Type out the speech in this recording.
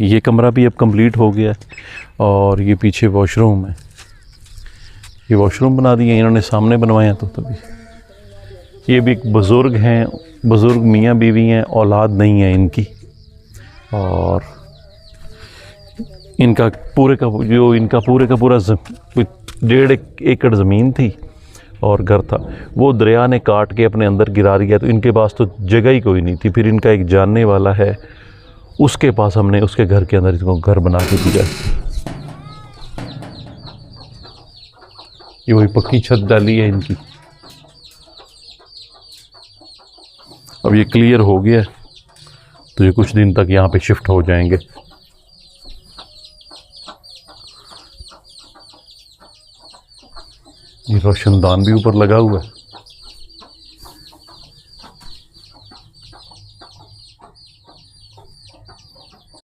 ये कमरा भी अब कंप्लीट हो गया और ये पीछे वॉशरूम है। ये वॉशरूम बना दिए इन्होंने, सामने बनवाया तो तभी। ये भी एक बुज़ुर्ग हैं, बुज़ुर्ग मियाँ बीवी हैं, औलाद नहीं है इनकी, और इनका पूरे का पूरा 1.5 एकड़ ज़मीन थी और घर था, वो दरिया ने काट के अपने अंदर गिरा दिया, तो इनके पास तो जगह ही कोई नहीं थी। फिर इनका एक जानने वाला है, उसके पास हमने उसके घर के अंदर इसको घर बना के दिया। ये वही पक्की छत डाली है इनकी। अब ये क्लियर हो गया तो ये कुछ दिन तक यहाँ पे शिफ्ट हो जाएंगे। ये रोशनदान भी ऊपर लगा हुआ है।